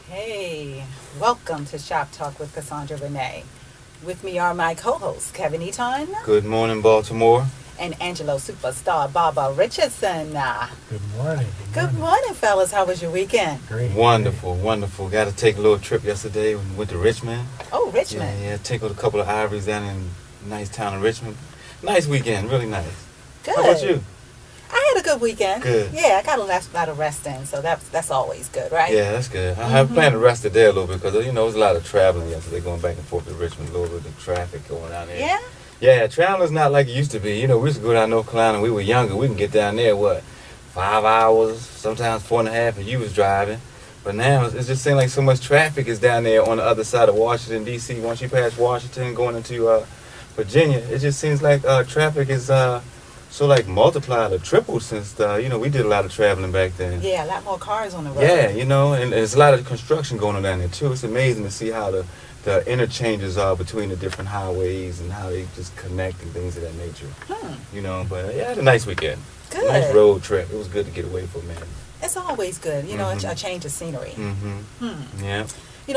Hey, welcome to Shop Talk with Cassandra Renee. With me are my co-hosts, Kevin Eaton Good morning, Baltimore. and Angelo Superstar Baba Richardson. Good morning. Good morning, fellas. How was your weekend? Great. Wonderful, wonderful. Got to take a little trip yesterday. We went to Richmond. Oh, Richmond. Yeah, tickled a couple of ivories down in nice town of Richmond. Nice weekend, really nice. Good. How about you? I had a good weekend. Good. Yeah, I got a lot of rest in, so that's always good, right? Yeah, that's good. I have planned to rest today a little bit because, there was a lot of traveling yesterday going back and forth to Richmond, a little bit of traffic going down there. Yeah? Yeah, traveling's not like it used to be. We used to go down North Carolina when we were younger. We can get down there, 5 hours, sometimes 4.5 if you was driving. But now it just seems like so much traffic is down there on the other side of Washington, D.C. Once you pass Washington going into Virginia, it just seems like traffic is so like multiplied or tripled since, we did a lot of traveling back then. Yeah, a lot more cars on the road. Yeah, and there's a lot of construction going on down there too. It's amazing to see how the interchanges are between the different highways and how they just connect and things of that nature. But yeah, I had a nice weekend. Good. Nice road trip. It was good to get away for a minute. It's always good, a change of scenery. Yeah.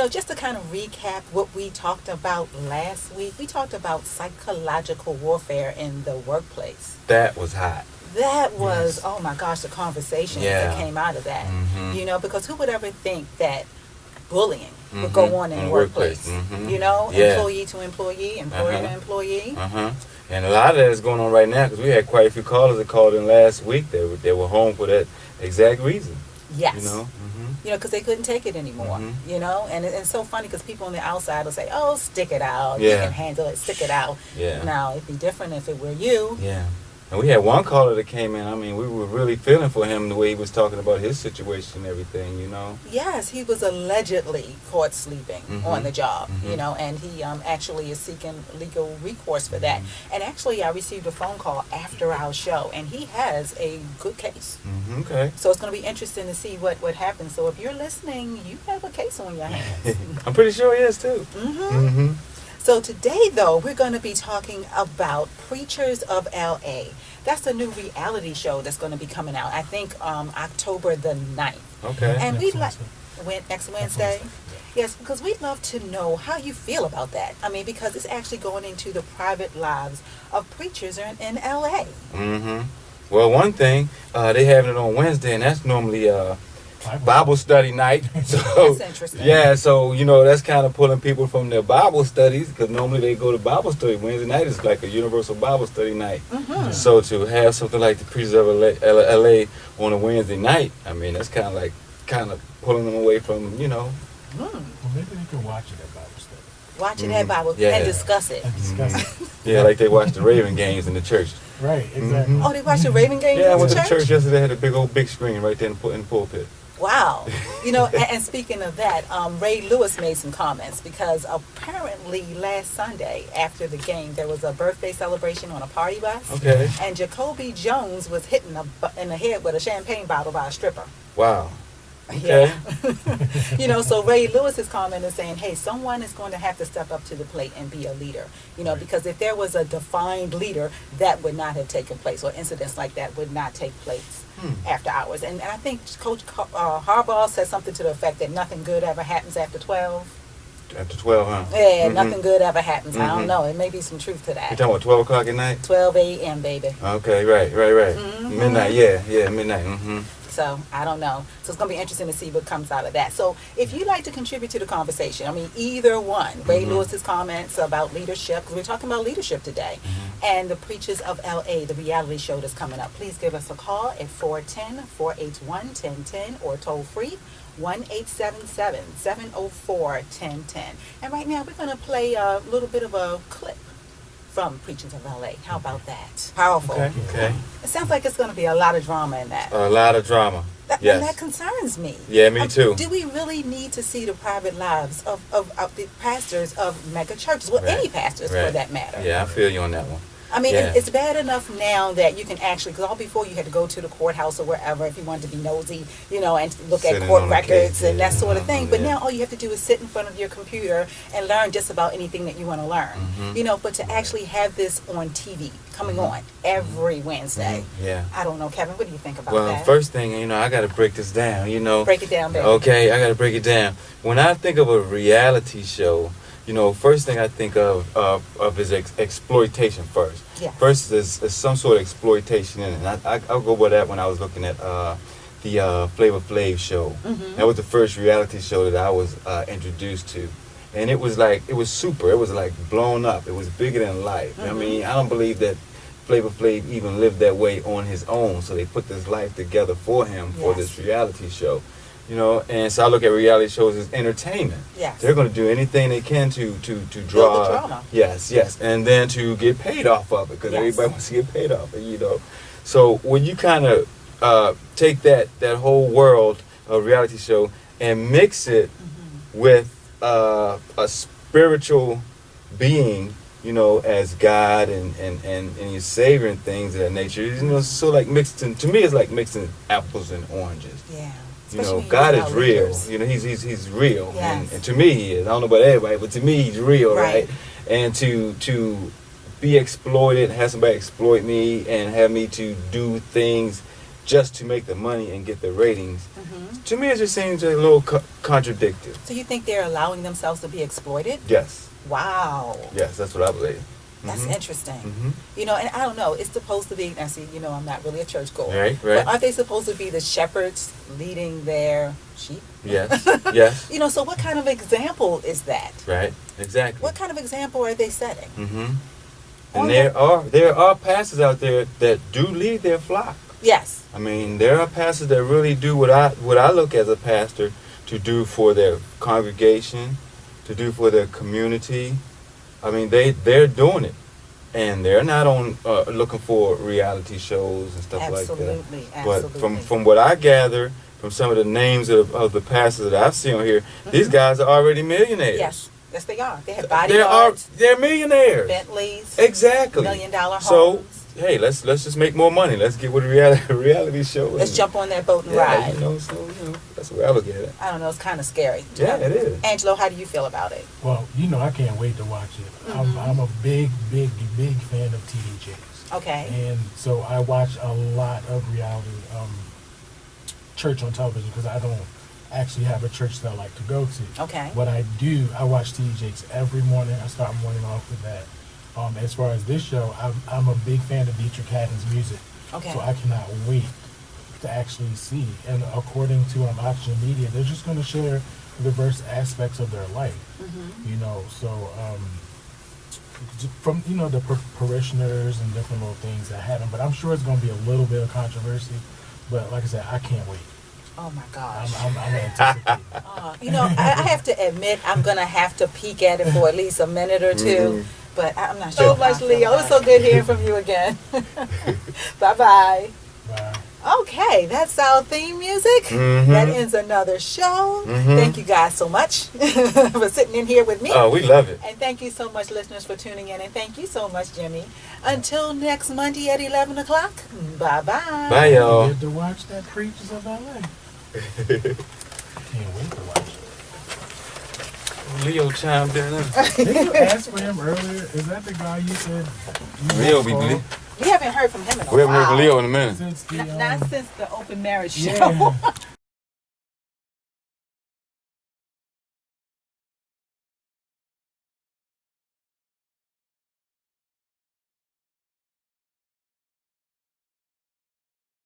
Just to kind of recap what we talked about last week, we talked about psychological warfare in the workplace. That was hot. That was, oh my gosh, the conversations that came out of that. Because who would ever think that bullying would go on in the workplace? Employee to employee, employer to employee. And a lot of that is going on right now because we had quite a few callers that called in last week. They were home for that exact reason. Yes. Because they couldn't take it anymore, and it's so funny because people on the outside will say, oh, stick it out, you can handle it, stick it out. Now, it'd be different if it were you. And we had one caller that came in. I mean, we were really feeling for him the way he was talking about his situation and everything, Yes, he was allegedly caught sleeping on the job, and he actually is seeking legal recourse for that. And actually, I received a phone call after our show, and he has a good case. Okay. So it's going to be interesting to see what happens. So if you're listening, you have a case on your hands. I'm pretty sure he is, too. So today, though, we're going to be talking about Preachers of L.A. That's a new reality show that's going to be coming out, I think, October the 9th. Okay. And we'd like... Next Wednesday? Yes, because we'd love to know how you feel about that. I mean, because it's actually going into the private lives of preachers in L.A. Well, one thing, they having it on Wednesday, and that's normally... Bible study night. So, that's interesting. Yeah, so, that's kind of pulling people from their Bible studies because normally they go to Bible study. Wednesday night is like a universal Bible study night. So to have something like the Preachers of LA on a Wednesday night, I mean, that's kind of pulling them away from, Well, maybe they can watch it at Bible study. Watch it at Bible and discuss it. Yeah, like they watch the Raven games in the church. Right, exactly. Oh, they watch the Raven games Yeah, I in went the to church? church yesterday. Had a big screen right there in the pulpit. Wow. And speaking of that, Ray Lewis made some comments because apparently last Sunday after the game, there was a birthday celebration on a party bus. Okay. And Jacoby Jones was hit in the head with a champagne bottle by a stripper. Wow. Okay. Yeah. So Ray Lewis's comment is saying, hey, someone is going to have to step up to the plate and be a leader. Because if there was a defined leader, that would not have taken place, or incidents like that would not take place after hours. And I think Coach Harbaugh said something to the effect that nothing good ever happens after 12. After 12, huh? Yeah, nothing good ever happens. I don't know. It may be some truth to that. You talking about 12 o'clock at night? 12 a.m., baby. Okay, right. Midnight, yeah, midnight. So, I don't know. So, it's going to be interesting to see what comes out of that. So, if you'd like to contribute to the conversation, I mean, either one, Ray Lewis's comments about leadership, because we're talking about leadership today, and the Preachers of L.A., the reality show that's coming up, please give us a call at 410-481-1010 or toll free 1-877-704-1010. And right now, we're going to play a little bit of a clip from Preachers of L.A. How about that? Powerful. Okay. It sounds like it's going to be a lot of drama in that. A lot of drama. Yes. And that concerns me. Yeah, me too. Do we really need to see the private lives of the pastors of mega churches? Well, any pastors for that matter. Yeah, I feel you on that one. I mean, it's bad enough now that you can actually, because all before you had to go to the courthourthouse or wherever if you wanted to be nosy, and look at court records and that sort of thing. But now all you have to do is sit in front of your computer and learn just about anything that you want to learn. But to actually have this on TV coming on every Wednesday. Yeah. I don't know, Kevin, what do you think about Well, that? first thing, I got to break this down, Break it down, baby. Okay, I got to break it down. When I think of a reality show, first thing I think of is exploitation first. Yeah. First is some sort of exploitation in it. And I'll go with that when I was looking at the Flavor Flav show. Mm-hmm. That was the first reality show that I was introduced to. And it was super. It was like blown up. It was bigger than life. Mm-hmm. I mean, I don't believe that Flavor Flav even lived that way on his own. So they put this life together for him for this reality show. And so I look at reality shows as entertainment. Yes. They're going to do anything they can to Build draw. the drama. Yes, and then to get paid off of it because Yes. everybody wants to get paid off it. So when you kind of take that whole world of reality show and mix it with a spiritual being, as God and your Savior and things of that nature, so like to me it's like mixing apples and oranges. Yeah. God is real. He's real, Yes. and to me he is. I don't know about everybody, but to me he's real, Right. right? And to be exploited, have somebody exploit me, and have me to do things just to make the money and get the ratings. Mm-hmm. To me, it just seems a little contradictory. So you think they're allowing themselves to be exploited? Yes, Wow. yes, that's what I believe. That's Mhm. interesting. Mhm. And I don't know, it's supposed to be, now see, I'm not really a churchgoer. Right. But aren't they supposed to be the shepherds leading their sheep? Yes, yes, So what kind of example is that? right, exactly. What kind of example are they setting? Mm-hmm. On And there are pastors out there that do lead their flock. Yes. I mean, there are pastors that really do what I look as a pastor to do for their congregation, to do for their community. I mean, they're doing it, and they're not on looking for reality shows and stuff like that. Absolutely. But from what I gather from some of the names of the pastors that I've seen on here, these guys are already millionaires. Yes, they are. They have bodyguards, They're millionaires. Bentleys, Exactly. $1 million homes. So hey, let's just make more money. Let's get with a reality show. Let's jump on that boat and Yeah, ride. that's the way I look at it. I don't know, it's kind of scary. Yeah, it is. Angelo, how do you feel about it? Well, I can't wait to watch it. I'm a big fan of TDJs. Okay. And so I watch a lot of reality church on television because I don't actually have a church that I like to go to. Okay. What I do, I watch TDJs every morning. I start morning off with that. As far as this show, I'm a big fan of Dietrich Haddon's music. Okay. So I cannot wait to actually see. And according to Oxygen Media, they're just going to share diverse aspects of their life. From the parishioners and different little things that happen. But I'm sure it's going to be a little bit of controversy. But like I said, I can't wait. Oh my gosh. I'm anticipating. I have to admit, I'm going to have to peek at it for at least a minute or two. But I'm not sure. So much, Leo. It's so good hearing from you again. Bye-bye. Bye. Okay, that's our theme music. Mm-hmm. That ends another show. Mm-hmm. Thank you guys so much for sitting in here with me. Oh, we love it. And thank you so much, listeners, for tuning in. And thank you so much, Jimmy. Until next Monday at 11 o'clock. Bye-bye. Bye, y'all. You get to watch that Preachers of LA. Can't wait to watch it. Leo chimed in. Did you ask for him earlier? Is that the guy you said you Leo had be called We haven't heard from him in a We haven't heard while. from Leo in a minute. since the Not since the open marriage show. yeah.